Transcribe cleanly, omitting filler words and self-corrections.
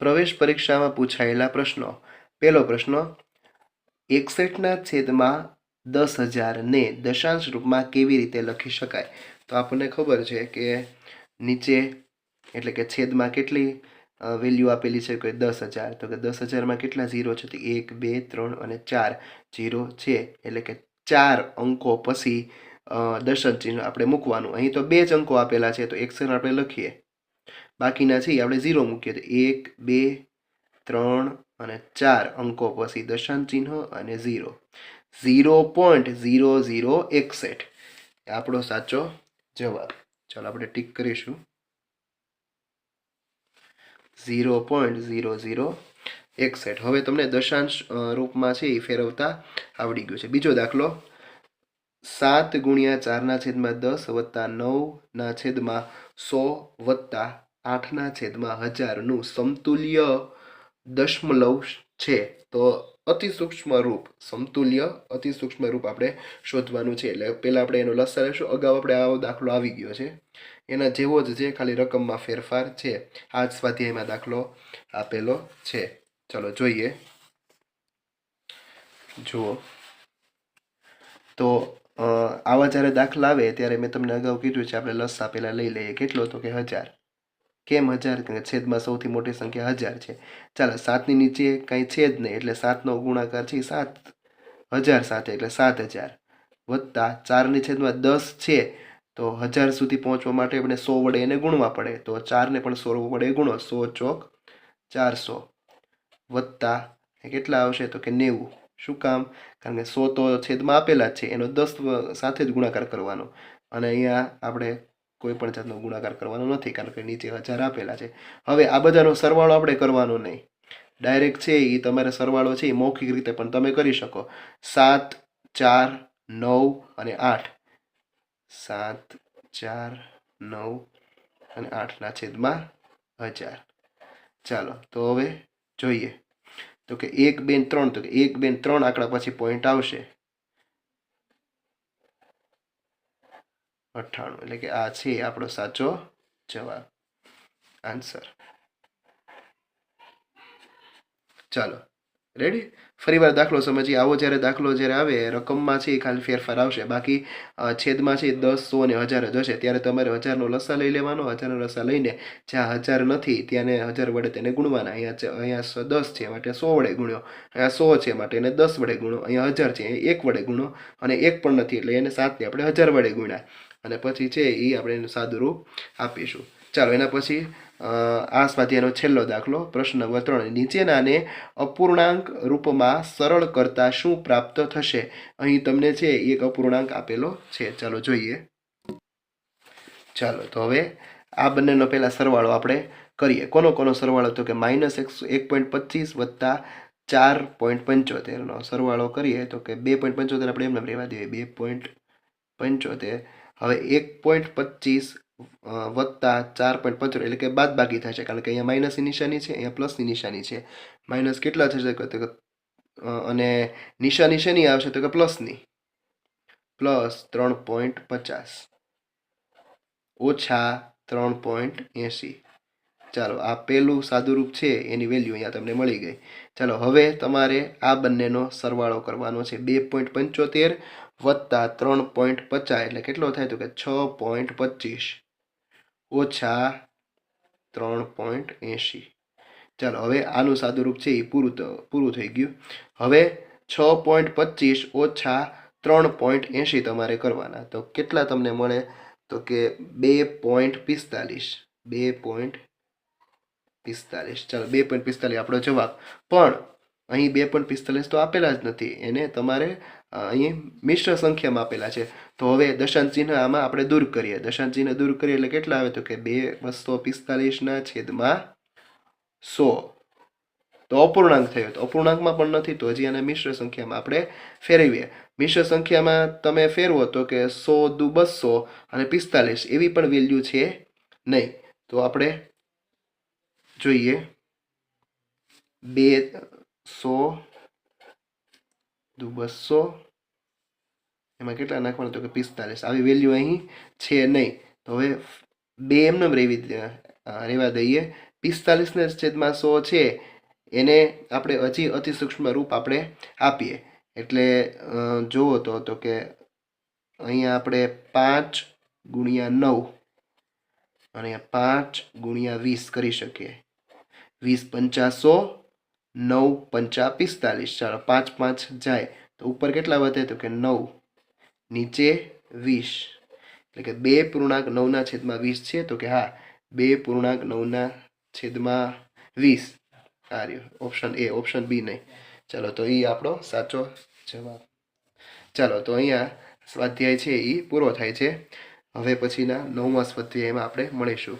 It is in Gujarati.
प्रवेश परीक्षा में पूछायेला प्रश्नों। पहलो प्रश्न, 61/10,000 ने दशांश रूप में केवी रीते लखी शकाय? तो आपने खबर है कि नीचे एटले के छेद में केटली वेल्यू आपेली है कि 10,000, तो कि 10,000 में केटला जीरो है? तो 1 2 3 और 4 जीरो है, एटले के 4 अंको पछी दशक चिन्ह आपणे मूकवानुं। अहीं तो 2 ज अंको आपेला है, तो 61 आपणे लखीए, बाकीना छे आपणे जीरो मूकीए, तो 1 2 3 અને 4 અંકો પછી દશાંશ ચિહ્ન અને 0 0.0061 આપણો સાચો જવાબ। ચાલો આપણે ટીક કરીશું 0.0061। હવે તમને દશાંશ રૂપમાં છે એ ફેરવતા આવડી ગયું છે। બીજો દાખલો, 7 ગુણ્યા 4 છેદમાં 10 વત્તા 9 છેદમાં 100 વત્તા 8 છેદમાં 1000 નું સમતુલ્ય दशमलव है। तो अति सूक्ष्म रूप समतुल्य अति सूक्ष्म रूप आपणे शोधवानुं छे। એટલે પહેલા આપણે એનો લસા લેશું। અગાઉ આપણે આવો દાખલો આવી ગયો છે, એના જેવો જ છે, ખાલી રકમમાં ફેરફાર છે। આ જ સ્વાધ્યાયમાં દાખલો આપેલો છે। ચલો જોઈએ, જુઓ તો આવા જ્યારે દાખલા આવે ત્યારે મેં તમને અગાઉ કીધું છે આપણે લસા પહેલા લઈ લઈએ। કેટલો? તો કે 1000। केम 1000? छेद में सौथी मोटी संख्या 1000 है। चलो 7 नीचे कहीं छेद नहीं, एटले 7 नो गुणाकार है 7,000 साथे, एटले 7,000 वत्ता 4 नी छेद में 10 है, तो 1000 सुधी पहोंचवा माटे आपणे 100 वडे एने गुणवा पड़े, तो 4 ने पण 100 वडे गुणो, 100 चौक 400 वत्ता केटला आवशे? तो के 90। शुं काम? कारण के 100 तो छेद में आपेला छे, एनो 10 साथे ज गुणाकार करवानो, अने अहींया आपणे कोईपण जातनो गुणाकार करवानो नथी, कारण के नीचे 1000 आपेला छे। हवे आ बधानो सरवाळो आपणे करवानो नहीं, डायरेक्ट छे ई तमारे सरवाळो छे ई मौखिक रीते पण तमे करी शको। 7 4 9 અને 8, 7 4 9 અને 8 ના છેદમાં 1000। ચાલો તો હવે જોઈએ, તો કે 1 2 3, તો કે 1 2 3 આંકડા પછી પોઈન્ટ આવશે 98, એટલે કે આ છે આપણો સાચો જવાબ, આન્સર। ચાલો રેડી, ફરી વાર દાખલો સમજીએ। આવો જ્યારે દાખલો જ્યારે આવે રકમમાં છે ખાલી ફેરફાર આવશે, બાકી છેદમાં છે 10 100 અને 1000 જ હશે। ત્યારે તમારે 1000નો લસા લઈ લેવાનો, 1000નો લસા લઈને જ્યાં 1000 નથી ત્યાંને 1000 વડે તેને ગુણવાના। અહીંયા 10 છે માટે 100 વડે ગુણ્યો, અહીંયા 100 છે માટે એને 10 વડે ગુણો, અહીંયા 1000 છે એ 1 વડે ગુણો, અને 1 પણ નથી એટલે એને 7 ને આપણે 1000 વડે ગુણ્યા, અને પછી છે એ આપણે એનું સાદું રૂપ આપીશું। ચાલો એના પછી આ સ્વાધ્યાયનો છેલ્લો દાખલો, પ્રશ્ન નંબર 3, નીચેનાને અપૂર્ણાંક રૂપમાં સરળ કરતા શું પ્રાપ્ત થશે? અહીં તમને છે એક અપૂર્ણાંક આપેલો છે। ચાલો જોઈએ, ચાલો તો હવે આ બંનેનો પહેલા સરવાળો આપણે કરીએ। કોનો સરવાળો? તો કે -1.25 વત્તા 4.75 નો સરવાળો કરીએ તો કે 2.75 આપણે એમને રહેવા દઈએ, 2.75। હવે 1.25 વત્તા 4.75 એટલે કે બાદ બાકી થશે, કારણ કે અહીંયા માઇનસની નિશાની છે, અહીંયા પ્લસની નિશાની છે। માઇનસ કેટલા થશે? અને નિશાની શેની આવશે? તો કે પ્લસની, પ્લસ 3.50 ઓછા 3.80। ચાલો આ પહેલું સાદુરૂપ છે એની વેલ્યુ અહીંયા તમને મળી ગઈ। ચાલો હવે તમારે આ બંનેનો સરવાળો કરવાનો છે। 2.75 વત્તા 3.50 એટલે કેટલો થાય? તો કે 6.25 ઓછા 3.80। ચાલો હવે આનું સાદુરૂપ છે એ પૂરું થઈ ગયું। હવે 6.25 ઓછા 3.80 તમારે કરવાના, તો કેટલા તમને મળે? તો કે 2.45, 2.45। ચાલો 2.45 આપણો જવાબ, પણ અહીં 2.45 તો આપેલા જ નથી, એને તમારે અહીં મિશ્ર સંખ્યામાં આપેલા છે। તો હવે દશાંશ ચિહ્ન આમાં આપણે દૂર કરીએ, દશાંશ ચિહ્ન દૂર કરીએ એટલે કેટલા આવે? તો કે 245 છેદમાં 100, તો અપૂર્ણાંક થયો। તો અપૂર્ણાંકમાં પણ નથી, તો હજી આને મિશ્ર સંખ્યામાં આપણે ફેરવીએ। મિશ્ર સંખ્યામાં તમે ફેરવો તો કે 100 દુ 200 અને 45 એવી પણ વેલ્યુ છે નહીં, તો આપણે જોઈએ 200 દુ 200 એમાં કેટલા નાખવાના? તો કે 45, આવી વેલ્યુ અહીં છે નહીં, તો હવે 2 એમને રહેવા દઈએ, 45 છેદમાં 100 છે એને આપણે હજી અતિ સૂક્ષ્મ રૂપ આપણે આપીએ. એટલે જુઓ તો કે અહીંયા આપણે 5 ગુણ્યા 9 અને 5 ગુણ્યા 20 કરી શકીએ. 20 પંચા 100, 9 પંચા 45. ચાલો 5 5 જાય તો ઉપર કેટલા વધે તો કે 9, નીચે 20. એટલે કે 2.9 છેદમાં 20 છે તો કે હા 2.9 છેદમાં 20 આ રહ્યો ઓપ્શન એ, ઓપ્શન બી નહીં. ચાલો તો એ આપણો સાચો જવાબ. ચાલો તો અહીંયા સ્વાધ્યાય છે એ પૂરો થાય છે. હવે પછીના 9મા સ્વાધ્યાયમાં આપણે મળીશું.